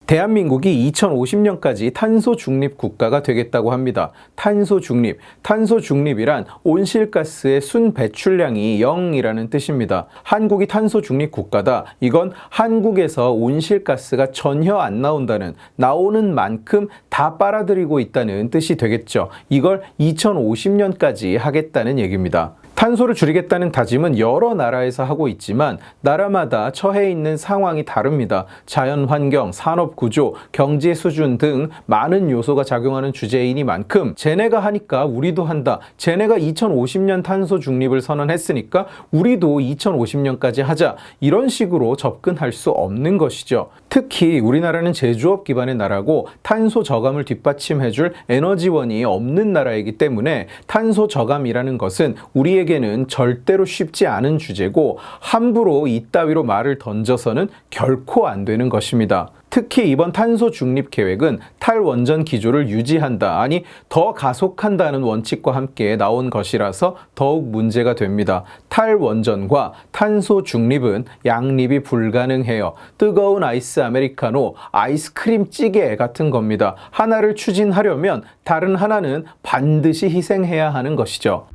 대한민국이 2050년까지 탄소 중립 국가가 되겠다고 합니다. 탄소 중립. 탄소 중립이란 온실가스의 순 배출량이 0이라는 뜻입니다. 한국이 탄소 중립 국가다. 이건 한국에서 온실가스가 전혀 안 나온다는, 나오는 만큼 다 빨아들이고 있다는 뜻이 되겠죠. 이걸 2050년까지 하겠다는 얘기입니다. 탄소를 줄이겠다는 다짐은 여러 나라에서 하고 있지만 나라마다 처해 있는 상황이 다릅니다. 자연환경, 산업구조, 경제 수준 등 많은 요소가 작용하는 주제이니만큼 쟤네가 하니까 우리도 한다. 쟤네가 2050년 탄소 중립을 선언했으니까 우리도 2050년까지 하자. 이런 식으로 접근할 수 없는 것이죠. 특히 우리나라는 제조업 기반의 나라고 탄소 저감을 뒷받침해줄 에너지원이 없는 나라이기 때문에 탄소 저감이라는 것은 우리에게는 절대로 쉽지 않은 주제고 함부로 이따위로 말을 던져서는 결코 안 되는 것입니다. 특히 이번 탄소 중립 계획은 탈원전 기조를 유지한다, 아니 더 가속한다는 원칙과 함께 나온 것이라서 더욱 문제가 됩니다. 탈원전과 탄소 중립은 양립이 불가능해요. 뜨거운 아이스 아메리카노, 아이스크림 찌개 같은 겁니다. 하나를 추진하려면 다른 하나는 반드시 희생해야 하는 것이죠.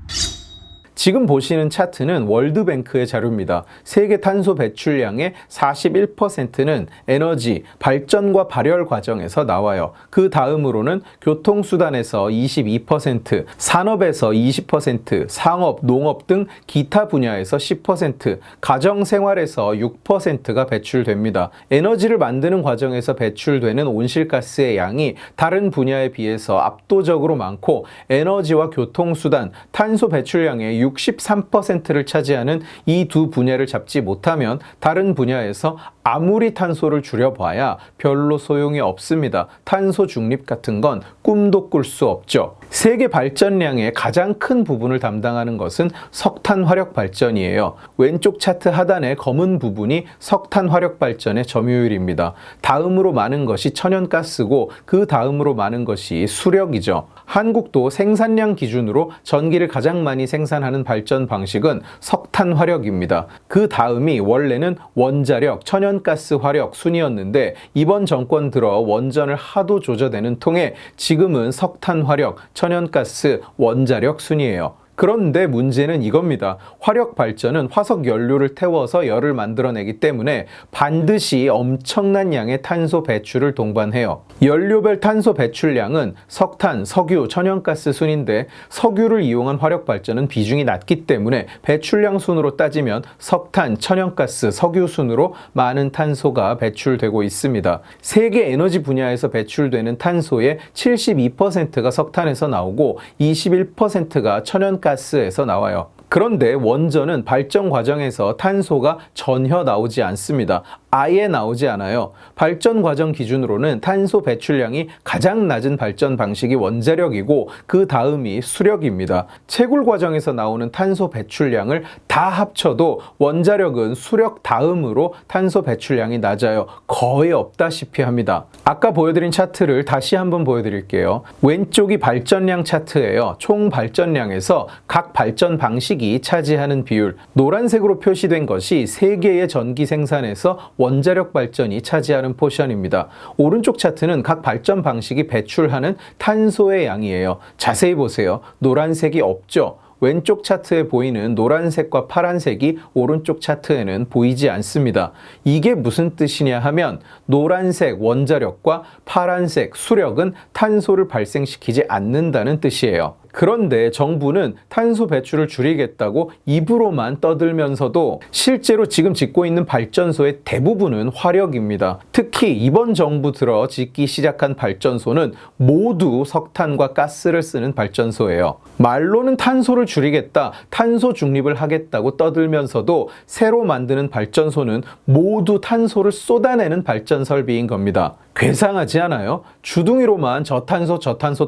지금 보시는 차트는 월드뱅크의 자료입니다. 세계 탄소 배출량의 41%는 에너지, 발전과 발열 과정에서 나와요. 그 다음으로는 교통수단에서 22%, 산업에서 20%, 상업, 농업 등 기타 분야에서 10%, 가정생활에서 6%가 배출됩니다. 에너지를 만드는 과정에서 배출되는 온실가스의 양이 다른 분야에 비해서 압도적으로 많고 에너지와 교통수단, 탄소 배출량의 63%를 차지하는 이 두 분야를 잡지 못하면 다른 분야에서 아무리 탄소를 줄여봐야 별로 소용이 없습니다. 탄소 중립 같은 건 꿈도 꿀 수 없죠. 세계 발전량의 가장 큰 부분을 담당하는 것은 석탄 화력 발전이에요. 왼쪽 차트 하단의 검은 부분이 석탄 화력 발전의 점유율입니다. 다음으로 많은 것이 천연가스고 그 다음으로 많은 것이 수력이죠. 한국도 생산량 기준으로 전기를 가장 많이 생산하는 발전 방식은 석탄 화력입니다. 그 다음이 원래는 원자력, 천연가스 화력 순이었는데 이번 정권 들어 원전을 하도 조져대는 통에 지금은 석탄 화력, 천연가스, 원자력 순이에요. 그런데 문제는 이겁니다. 화력 발전은 화석 연료를 태워서 열을 만들어내기 때문에 반드시 엄청난 양의 탄소 배출을 동반해요. 연료별 탄소 배출량은 석탄, 석유, 천연가스 순인데 석유를 이용한 화력 발전은 비중이 낮기 때문에 배출량 순으로 따지면 석탄, 천연가스, 석유 순으로 많은 탄소가 배출되고 있습니다. 세계 에너지 분야에서 배출되는 탄소의 72%가 석탄에서 나오고 21%가 천연가스에서 나와요. 그런데 원전은 발전 과정에서 탄소가 전혀 나오지 않습니다. 아예 나오지 않아요. 발전 과정 기준으로는 탄소 배출량이 가장 낮은 발전 방식이 원자력이고 그 다음이 수력입니다. 채굴 과정에서 나오는 탄소 배출량을 다 합쳐도 원자력은 수력 다음으로 탄소 배출량이 낮아요. 거의 없다시피 합니다. 아까 보여드린 차트를 다시 한번 보여드릴게요. 왼쪽이 발전량 차트예요. 총 발전량에서 각 발전 방식이 차지하는 비율. 노란색으로 표시된 것이 세계의 전기 생산에서 원자력 발전이 차지하는 포션입니다. 오른쪽 차트는 각 발전 방식이 배출하는 탄소의 양이에요. 자세히 보세요. 노란색이 없죠? 왼쪽 차트에 보이는 노란색과 파란색이 오른쪽 차트에는 보이지 않습니다. 이게 무슨 뜻이냐 하면 노란색 원자력과 파란색 수력은 탄소를 발생시키지 않는다는 뜻이에요. 그런데 정부는 탄소 배출을 줄이겠다고 입으로만 떠들면서도 실제로 지금 짓고 있는 발전소의 대부분은 화력입니다. 특히 이번 정부 들어 짓기 시작한 발전소는 모두 석탄과 가스를 쓰는 발전소예요. 말로는 탄소를 줄이겠다, 탄소 중립을 하겠다고 떠들면서도 새로 만드는 발전소는 모두 탄소를 쏟아내는 발전 설비인 겁니다. 괴상하지 않아요? 주둥이로만 저탄소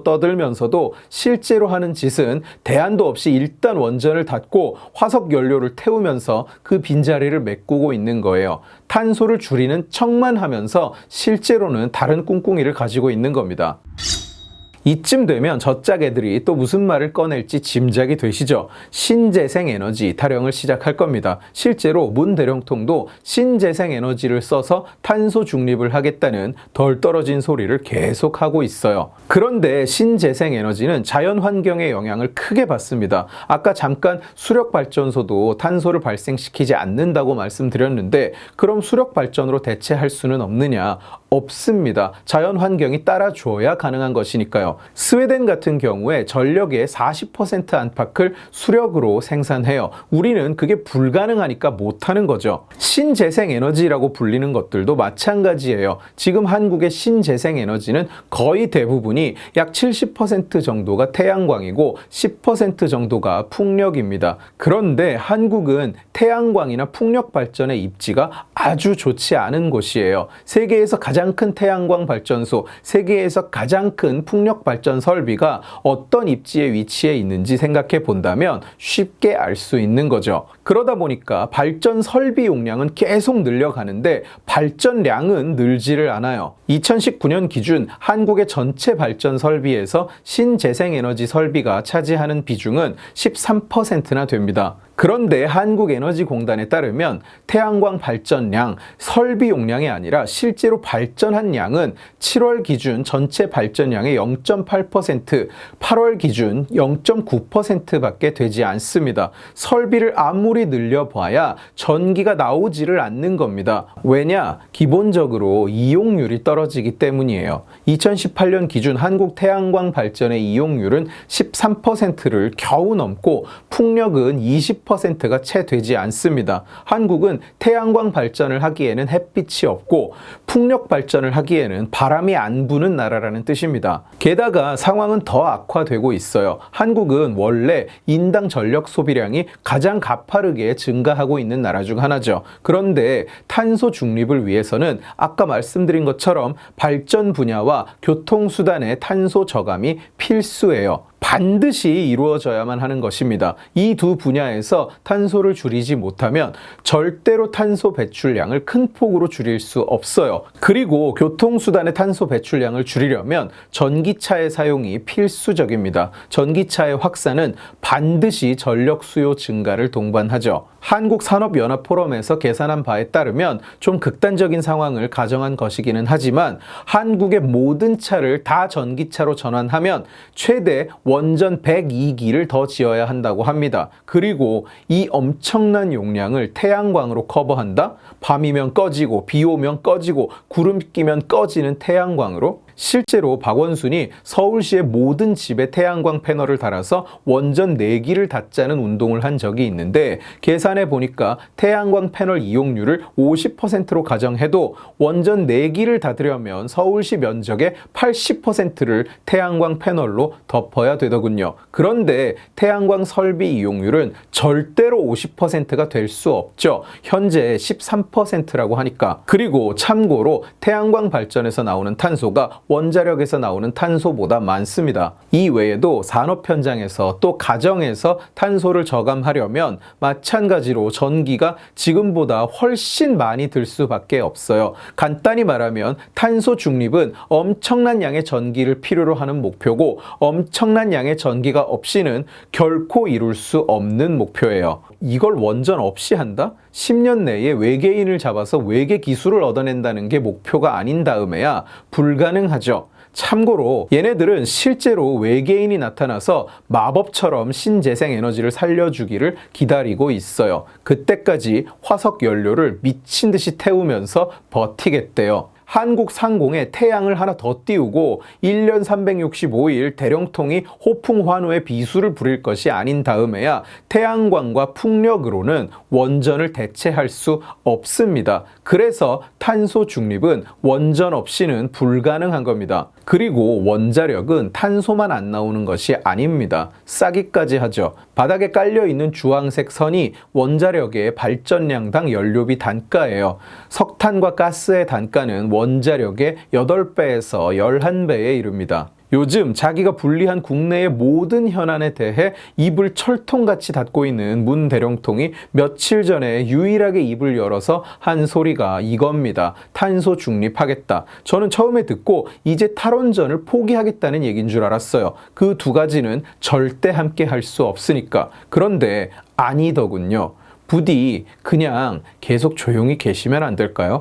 떠들면서도 실제로 하는 짓은 대안도 없이 일단 원전을 닫고 화석 연료를 태우면서 그 빈자리를 메꾸고 있는 거예요. 탄소를 줄이는 척만 하면서 실제로는 다른 꿍꿍이를 가지고 있는 겁니다. 이쯤 되면 저짝 애들이 또 무슨 말을 꺼낼지 짐작이 되시죠? 신재생 에너지 타령을 시작할 겁니다. 실제로 문 대령통도 신재생 에너지를 써서 탄소 중립을 하겠다는 덜 떨어진 소리를 계속하고 있어요. 그런데 신재생 에너지는 자연 환경에 영향을 크게 받습니다. 아까 잠깐 수력 발전소도 탄소를 발생시키지 않는다고 말씀드렸는데 그럼 수력 발전으로 대체할 수는 없느냐? 없습니다. 자연 환경이 따라줘야 가능한 것이니까요. 스웨덴 같은 경우에 전력의 40% 안팎을 수력으로 생산해요. 우리는 그게 불가능하니까 못하는 거죠. 신재생 에너지라고 불리는 것들도 마찬가지예요. 지금 한국의 신재생 에너지는 거의 대부분이 약 70% 정도가 태양광이고 10% 정도가 풍력입니다. 그런데 한국은 태양광이나 풍력 발전의 입지가 아주 좋지 않은 곳이에요. 세계에서 가장 큰 태양광 발전소, 세계에서 가장 큰 풍력 발전 설비가 어떤 입지에 위치해 있는지 생각해 본다면 쉽게 알 수 있는 거죠. 그러다 보니까 발전 설비 용량은 계속 늘려가는데 발전량은 늘지를 않아요. 2019년 기준 한국의 전체 발전 설비에서 신재생에너지 설비가 차지하는 비중은 13%나 됩니다. 그런데 한국에너지공단에 따르면 태양광 발전량, 설비 용량이 아니라 실제로 발전한 양은 7월 기준 전체 발전량의 0.8%, 8월 기준 0.9%밖에 되지 않습니다. 설비를 아무리 늘려봐야 전기가 나오지를 않는 겁니다. 왜냐? 기본적으로 이용률이 떨어지기 때문이에요. 2018년 기준 한국 태양광 발전의 이용률은 13%를 겨우 넘고 풍력은 20%가 채 되지 않습니다. 한국은 태양광 발전을 하기에는 햇빛이 없고 풍력 발전을 하기에는 바람이 안 부는 나라라는 뜻입니다. 게다가 상황은 더 악화되고 있어요. 한국은 원래 인당 전력 소비량이 가장 가파르게 증가하고 있는 나라 중 하나죠. 그런데 탄소 중립을 위해서는 아까 말씀드린 것처럼 발전 분야와 교통수단의 탄소 저감이 필수예요. 반드시 이루어져야만 하는 것입니다. 이 두 분야에서 탄소를 줄이지 못하면 절대로 탄소 배출량을 큰 폭으로 줄일 수 없어요. 그리고 교통수단의 탄소 배출량을 줄이려면 전기차의 사용이 필수적입니다. 전기차의 확산은 반드시 전력 수요 증가를 동반하죠. 한국산업연합포럼에서 계산한 바에 따르면 좀 극단적인 상황을 가정한 것이기는 하지만 한국의 모든 차를 다 전기차로 전환하면 최대 원전 102기를 더 지어야 한다고 합니다. 그리고 이 엄청난 용량을 태양광으로 커버한다? 밤이면 꺼지고 비 오면 꺼지고 구름 끼면 꺼지는 태양광으로? 실제로 박원순이 서울시의 모든 집에 태양광 패널을 달아서 원전 4기를 닫자는 운동을 한 적이 있는데 계산해 보니까 태양광 패널 이용률을 50%로 가정해도 원전 4기를 닫으려면 서울시 면적의 80%를 태양광 패널로 덮어야 되더군요. 그런데 태양광 설비 이용률은 절대로 50%가 될 수 없죠. 현재 13%라고 하니까. 그리고 참고로 태양광 발전에서 나오는 탄소가 원자력에서 나오는 탄소보다 많습니다. 이 외에도 산업 현장에서 또 가정에서 탄소를 저감하려면 마찬가지로 전기가 지금보다 훨씬 많이 들 수밖에 없어요. 간단히 말하면 탄소 중립은 엄청난 양의 전기를 필요로 하는 목표고 엄청난 양의 전기가 없이는 결코 이룰 수 없는 목표예요. 이걸 원전 없이 한다? 10년 내에 외계인을 잡아서 외계 기술을 얻어낸다는 게 목표가 아닌 다음에야 불가능하죠. 참고로 얘네들은 실제로 외계인이 나타나서 마법처럼 신재생 에너지를 살려주기를 기다리고 있어요. 그때까지 화석 연료를 미친 듯이 태우면서 버티겠대요. 한국 상공에 태양을 하나 더 띄우고 1년 365일 대령통이 호풍환호의 비수를 부릴 것이 아닌 다음에야 태양광과 풍력으로는 원전을 대체할 수 없습니다. 그래서 탄소 중립은 원전 없이는 불가능한 겁니다. 그리고 원자력은 탄소만 안 나오는 것이 아닙니다. 싸기까지 하죠. 바닥에 깔려있는 주황색 선이 원자력의 발전량당 연료비 단가예요. 석탄과 가스의 단가는 원자력의 8배에서 11배에 이릅니다. 요즘 자기가 불리한 국내의 모든 현안에 대해 입을 철통같이 닫고 있는 문 대령통이 며칠 전에 유일하게 입을 열어서 한 소리가 이겁니다. 탄소 중립하겠다. 저는 처음에 듣고 이제 탈원전을 포기하겠다는 얘기인 줄 알았어요. 그 두 가지는 절대 함께 할 수 없으니까. 그런데 아니더군요. 부디 그냥 계속 조용히 계시면 안 될까요?